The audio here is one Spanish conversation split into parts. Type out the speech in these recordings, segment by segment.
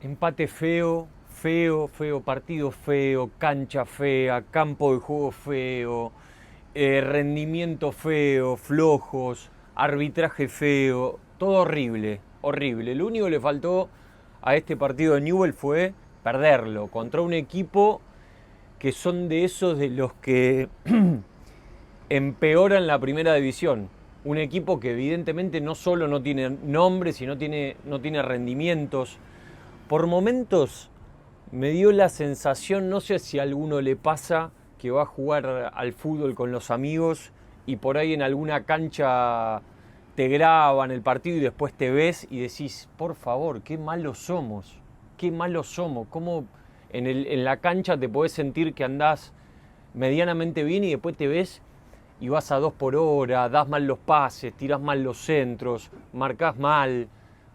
Empate feo, feo, feo, partido feo, cancha fea, campo de juego feo, rendimiento feo, flojos, arbitraje feo, todo horrible, horrible. Lo único que le faltó a este partido de Newell fue perderlo contra un equipo que son de esos de los que empeoran la primera división. Un equipo que evidentemente no solo no tiene nombre, sino no tiene rendimientos. Por momentos me dio la sensación, no sé si a alguno le pasa, que va a jugar al fútbol con los amigos y por ahí en alguna cancha te graban el partido y después te ves y decís, por favor, qué malos somos, cómo en la cancha te podés sentir que andás medianamente bien y después te ves y vas a 2 por hora, das mal los pases, tirás mal los centros, marcás mal.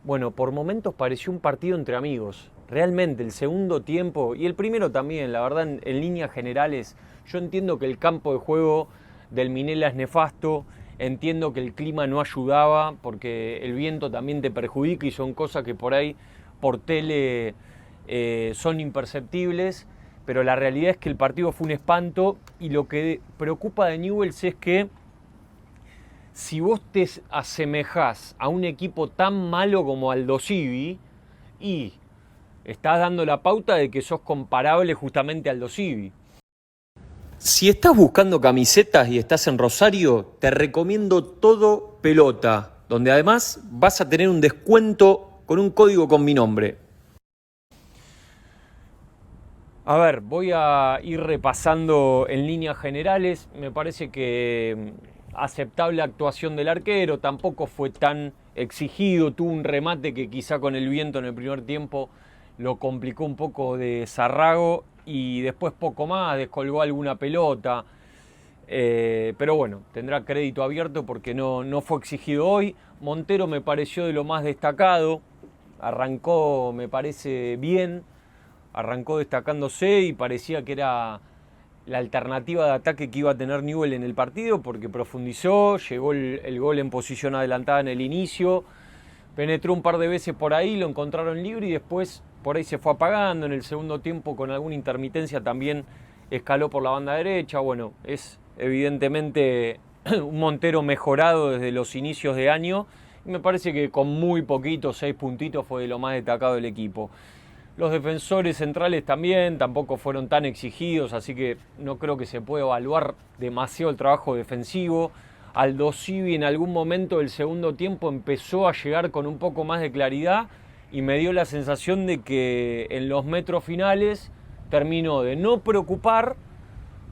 Bueno, por momentos pareció un partido entre amigos. Realmente, el segundo tiempo y el primero también, la verdad, en líneas generales, yo entiendo que el campo de juego del Minela es nefasto, entiendo que el clima no ayudaba, porque el viento también te perjudica y son cosas que por ahí, por tele, son imperceptibles, pero la realidad es que el partido fue un espanto y lo que preocupa de Newell's es que si vos te asemejás a un equipo tan malo como Aldosivi y estás dando la pauta de que sos comparable justamente a Aldosivi. Si estás buscando camisetas y estás en Rosario, te recomiendo Todo Pelota, donde además vas a tener un descuento con un código con mi nombre. A ver, voy a ir repasando en líneas generales. Me parece que aceptable actuación del arquero, tampoco fue tan exigido, tuvo un remate que quizá con el viento en el primer tiempo lo complicó un poco de Zarrago y después poco más, descolgó alguna pelota, pero bueno, tendrá crédito abierto porque no fue exigido hoy. Montero me pareció de lo más destacado, arrancó me parece bien, arrancó destacándose y parecía que era la alternativa de ataque que iba a tener Newell en el partido porque profundizó, llegó el gol en posición adelantada en el inicio, penetró un par de veces por ahí, lo encontraron libre y después por ahí se fue apagando. En el segundo tiempo con alguna intermitencia también escaló por la banda derecha. Bueno, es evidentemente un Montero mejorado desde los inicios de año y me parece que con muy poquitos, 6 puntitos, fue de lo más destacado del equipo. Los defensores centrales también tampoco fueron tan exigidos, así que no creo que se pueda evaluar demasiado el trabajo defensivo. Aldosivi en algún momento del segundo tiempo empezó a llegar con un poco más de claridad y me dio la sensación de que en los metros finales terminó de no preocupar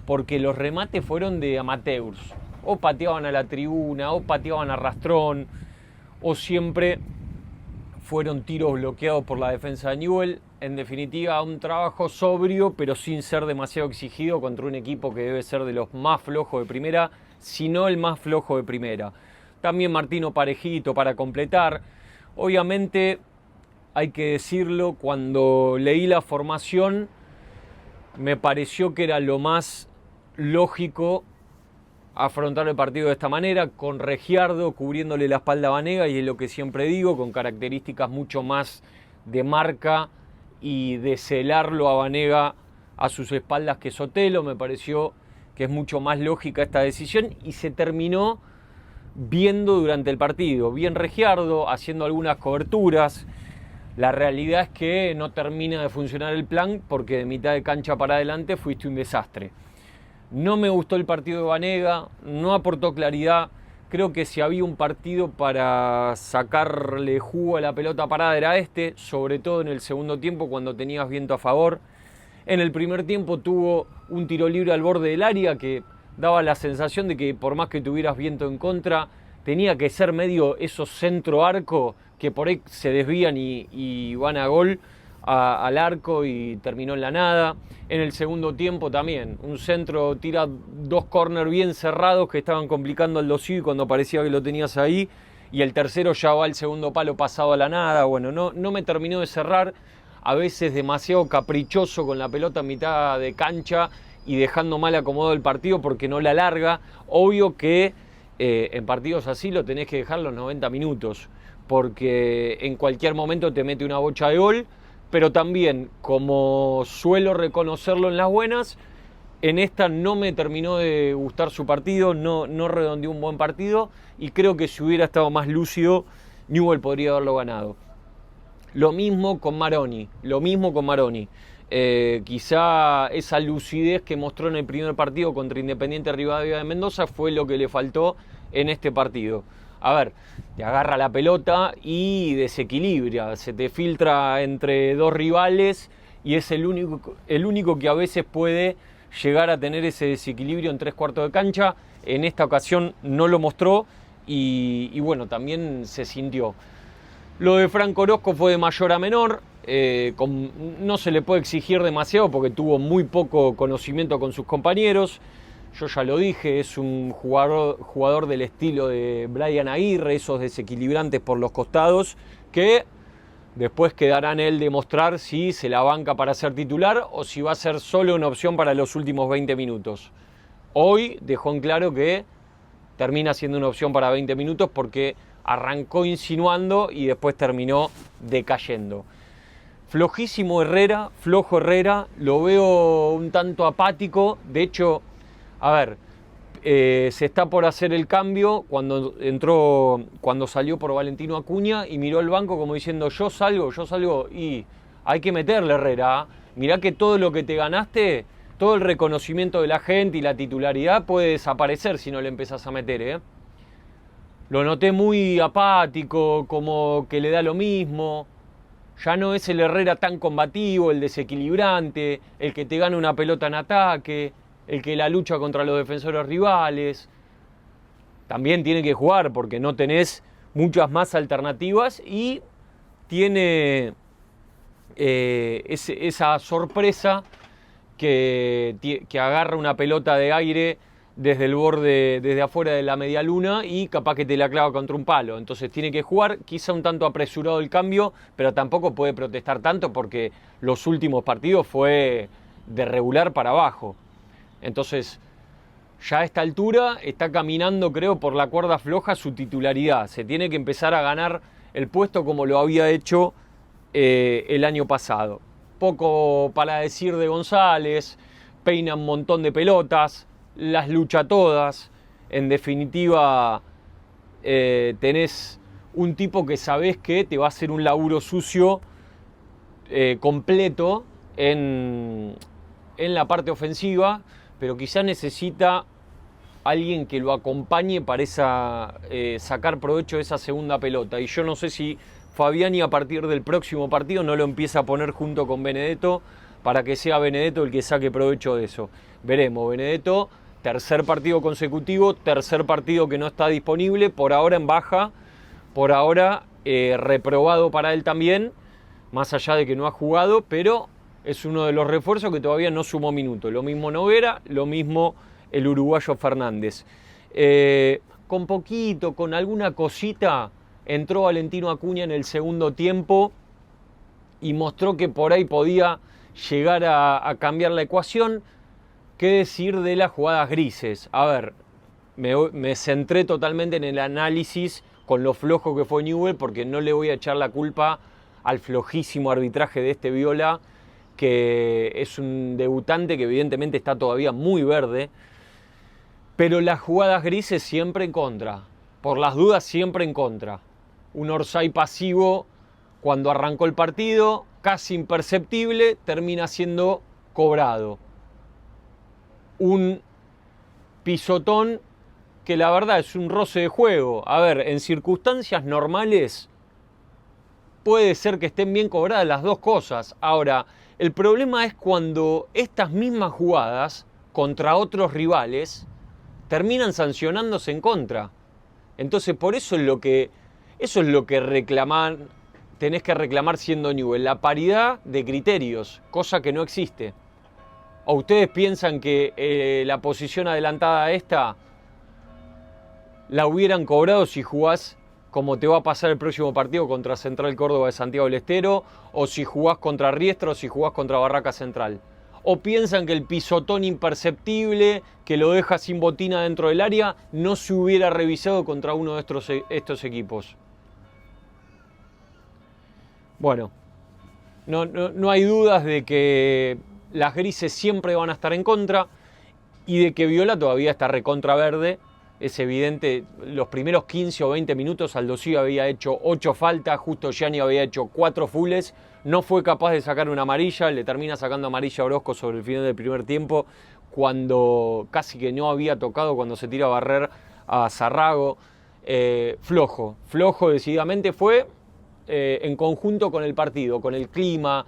porque los remates fueron de amateurs. O pateaban a la tribuna, o pateaban a rastrón, o siempre fueron tiros bloqueados por la defensa de Newell. En definitiva, un trabajo sobrio, pero sin ser demasiado exigido contra un equipo que debe ser de los más flojos de primera, si no el más flojo de primera. También Martino Parejito para completar. Obviamente, hay que decirlo, cuando leí la formación, me pareció que era lo más lógico afrontar el partido de esta manera, con Regiardo cubriéndole la espalda a Banega, y es lo que siempre digo, con características mucho más de marca y de celarlo a Banega a sus espaldas que Sotelo. Me pareció que es mucho más lógica esta decisión y se terminó viendo durante el partido. Bien Regiardo, haciendo algunas coberturas. La realidad es que no termina de funcionar el plan porque de mitad de cancha para adelante fuiste un desastre. No me gustó el partido de Banega, no aportó claridad. Creo que si había un partido para sacarle jugo a la pelota parada era este, sobre todo en el segundo tiempo cuando tenías viento a favor. En el primer tiempo tuvo un tiro libre al borde del área que daba la sensación de que por más que tuvieras viento en contra, tenía que ser medio esos centro arco que por ahí se desvían y van a gol al arco y terminó en la nada. En el segundo tiempo también, un centro tira 2 córner bien cerrados que estaban complicando al Aldosivi cuando parecía que lo tenías ahí, y el tercero ya va al segundo palo pasado a la nada. Bueno, no me terminó de cerrar, a veces demasiado caprichoso con la pelota en mitad de cancha y dejando mal acomodado el partido porque no la larga. Obvio que en partidos así lo tenés que dejar los 90 minutos, porque en cualquier momento te mete una bocha de gol, pero también, como suelo reconocerlo en las buenas, en esta no me terminó de gustar su partido, no redondeó un buen partido, y creo que si hubiera estado más lúcido, Newell podría haberlo ganado. Lo mismo con Maroni. Quizá esa lucidez que mostró en el primer partido contra Independiente Rivadavia de Mendoza fue lo que le faltó en este partido. A ver, te agarra la pelota y desequilibra, se te filtra entre dos rivales y es el único que a veces puede llegar a tener ese desequilibrio en 3/4 de cancha. En esta ocasión no lo mostró y bueno, también se sintió. Lo de Franco Orozco fue de mayor a menor, no se le puede exigir demasiado porque tuvo muy poco conocimiento con sus compañeros. Yo ya lo dije, es un jugador del estilo de Brian Aguirre, esos desequilibrantes por los costados, que después quedará en él demostrar si se la banca para ser titular o si va a ser solo una opción para los últimos 20 minutos. Hoy dejó en claro que termina siendo una opción para 20 minutos porque arrancó insinuando y después terminó decayendo. Flojísimo Herrera, flojo Herrera, lo veo un tanto apático. De hecho, a ver, se está por hacer el cambio cuando salió por Valentino Acuña y miró el banco como diciendo yo salgo y hay que meterle, Herrera. Mirá que todo lo que te ganaste, todo el reconocimiento de la gente y la titularidad puede desaparecer si no le empezás a meter, Lo noté muy apático, como que le da lo mismo. Ya no es el Herrera tan combativo, el desequilibrante, el que te gana una pelota en ataque, el que la lucha contra los defensores rivales. También tiene que jugar porque no tenés muchas más alternativas y tiene esa sorpresa que agarra una pelota de aire desde el borde, desde afuera de la media luna y capaz que te la clava contra un palo. Entonces tiene que jugar, quizá un tanto apresurado el cambio, pero tampoco puede protestar tanto porque los últimos partidos fue de regular para abajo. Entonces, ya a esta altura está caminando, creo, por la cuerda floja su titularidad. Se tiene que empezar a ganar el puesto como lo había hecho el año pasado. Poco para decir de González, peina un montón de pelotas, las lucha todas. En definitiva, tenés un tipo que sabés que te va a hacer un laburo sucio completo en la parte ofensiva, pero quizá necesita alguien que lo acompañe para sacar provecho de esa segunda pelota. Y yo no sé si Fabiani a partir del próximo partido no lo empieza a poner junto con Benedetto para que sea Benedetto el que saque provecho de eso. Veremos, Benedetto, tercer partido consecutivo, tercer partido que no está disponible, por ahora en baja, por ahora reprobado para él también, más allá de que no ha jugado, pero es uno de los refuerzos que todavía no sumó minutos. Lo mismo Noguera, lo mismo el uruguayo Fernández. Con alguna cosita, entró Valentino Acuña en el segundo tiempo y mostró que por ahí podía llegar a cambiar la ecuación. ¿Qué decir de las jugadas grises? A ver, me centré totalmente en el análisis con lo flojo que fue Newell, porque no le voy a echar la culpa al flojísimo arbitraje de este Viola, que es un debutante que evidentemente está todavía muy verde, pero las jugadas grises siempre en contra, por las dudas siempre en contra. Un Orsay pasivo cuando arrancó el partido, casi imperceptible, termina siendo cobrado. Un pisotón que la verdad es un roce de juego. A ver, en circunstancias normales puede ser que estén bien cobradas las dos cosas. Ahora, el problema es cuando estas mismas jugadas contra otros rivales terminan sancionándose en contra. Entonces, por eso es lo que tenés que reclamar siendo Newell, la paridad de criterios, cosa que no existe. ¿O ustedes piensan que la posición adelantada a esta la hubieran cobrado si jugás como te va a pasar el próximo partido contra Central Córdoba de Santiago del Estero, o si jugás contra Riestra, o si jugás contra Barraca Central? ¿O piensan que el pisotón imperceptible que lo deja sin botina dentro del área no se hubiera revisado contra uno de estos equipos? Bueno, no hay dudas de que las grises siempre van a estar en contra y de que Viola todavía está recontra verde. Es evidente, los primeros 15 o 20 minutos Aldosivi había hecho 8 faltas, Justo Gianni había hecho 4 fulls, no fue capaz de sacar una amarilla, le termina sacando amarilla a Orozco sobre el final del primer tiempo, cuando casi que no había tocado, cuando se tira a barrer a Zarrago. Flojo decididamente fue, en conjunto con el partido, con el clima,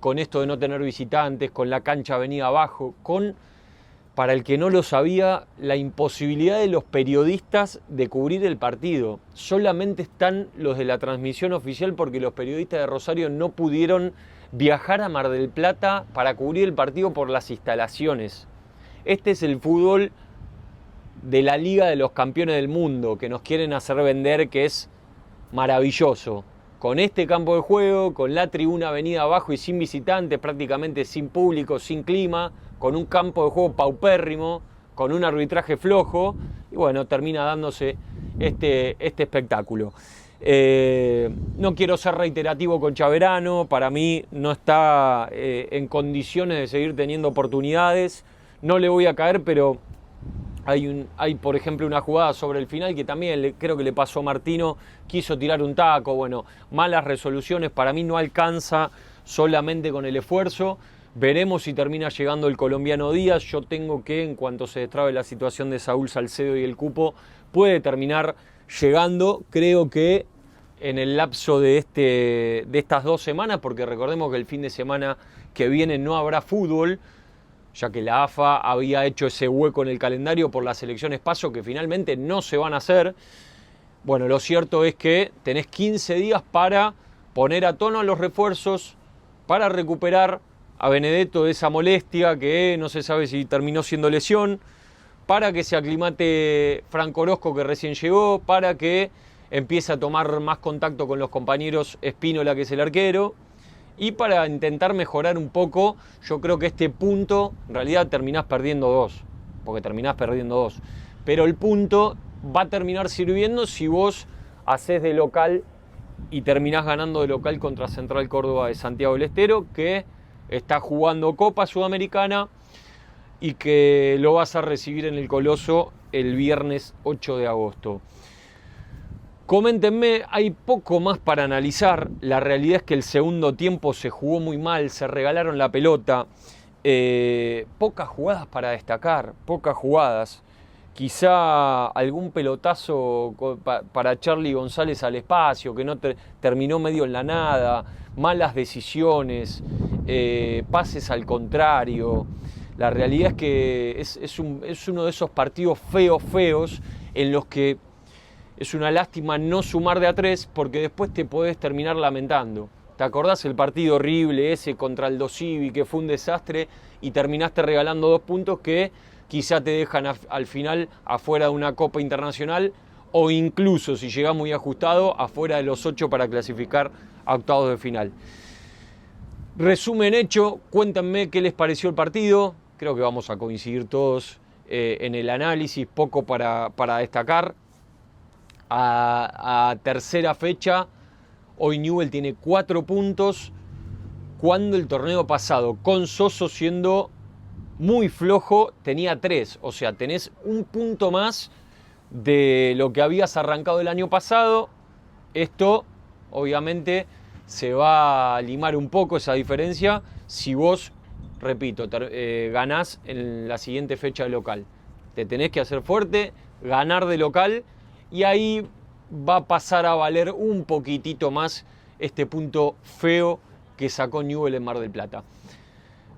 con esto de no tener visitantes, con la cancha venida abajo, con, para el que no lo sabía, la imposibilidad de los periodistas de cubrir el partido. Solamente están los de la transmisión oficial porque los periodistas de Rosario no pudieron viajar a Mar del Plata para cubrir el partido por las instalaciones. Este es el fútbol de la Liga de los Campeones del Mundo, que nos quieren hacer vender, que es maravilloso. Con este campo de juego, con la tribuna venida abajo y sin visitantes, prácticamente sin público, sin clima, con un campo de juego paupérrimo, con un arbitraje flojo, y bueno, termina dándose este espectáculo. No quiero ser reiterativo con Chaverano, para mí no está en condiciones de seguir teniendo oportunidades, no le voy a caer, pero hay por ejemplo una jugada sobre el final que también creo que le pasó a Martino, quiso tirar un taco, bueno, malas resoluciones, para mí no alcanza solamente con el esfuerzo. Veremos si termina llegando el colombiano Díaz. Yo tengo que, en cuanto se destrabe la situación de Saúl Salcedo y el cupo, puede terminar llegando. Creo que en el lapso de estas 2 semanas, porque recordemos que el fin de semana que viene no habrá fútbol, ya que la AFA había hecho ese hueco en el calendario por las elecciones PASO que finalmente no se van a hacer. Bueno, lo cierto es que tenés 15 días para poner a tono los refuerzos, para recuperar a Benedetto de esa molestia que no se sabe si terminó siendo lesión, para que se aclimate Franco Orozco, que recién llegó, para que empiece a tomar más contacto con los compañeros Espínola, que es el arquero, y para intentar mejorar un poco. Yo creo que este punto, en realidad terminás perdiendo 2, porque terminás perdiendo 2, pero el punto va a terminar sirviendo si vos hacés de local y terminás ganando de local contra Central Córdoba de Santiago del Estero, que está jugando Copa Sudamericana y que lo vas a recibir en el Coloso el viernes 8 de agosto. Coméntenme, hay poco más para analizar. La realidad es que el segundo tiempo se jugó muy mal, se regalaron la pelota. Pocas jugadas para destacar, pocas jugadas. Quizá algún pelotazo para Charly González al espacio, que no terminó medio en la nada, malas decisiones, pases al contrario. La realidad es que es uno de esos partidos feos en los que es una lástima no sumar de a 3, porque después te podés terminar lamentando. ¿Te acordás el partido horrible ese contra el Aldosivi, que fue un desastre, y terminaste regalando 2 puntos que quizá te dejan al final afuera de una Copa Internacional, o incluso, si llegás muy ajustado, afuera de los 8 para clasificar a octavos de final? Resumen hecho, cuéntenme qué les pareció el partido. Creo que vamos a coincidir todos en el análisis, poco para destacar. A tercera fecha, hoy Newell tiene 4 puntos, cuando el torneo pasado, con Soso siendo muy flojo, tenía 3. O sea, tenés un punto más de lo que habías arrancado el año pasado. Esto, obviamente, se va a limar un poco esa diferencia si vos, repito, ganás en la siguiente fecha de local. Te tenés que hacer fuerte, ganar de local, y ahí va a pasar a valer un poquitito más este punto feo que sacó Newell en Mar del Plata.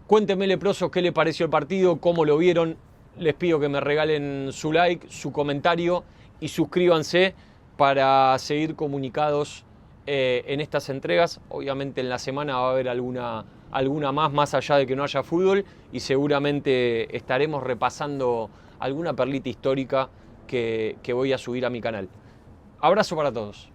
Cuéntenme, leprosos, qué les pareció el partido, cómo lo vieron. Les pido que me regalen su like, su comentario y suscríbanse para seguir comunicados en estas entregas. Obviamente en la semana va a haber alguna más allá de que no haya fútbol, y seguramente estaremos repasando alguna perlita histórica que voy a subir a mi canal. Abrazo para todos.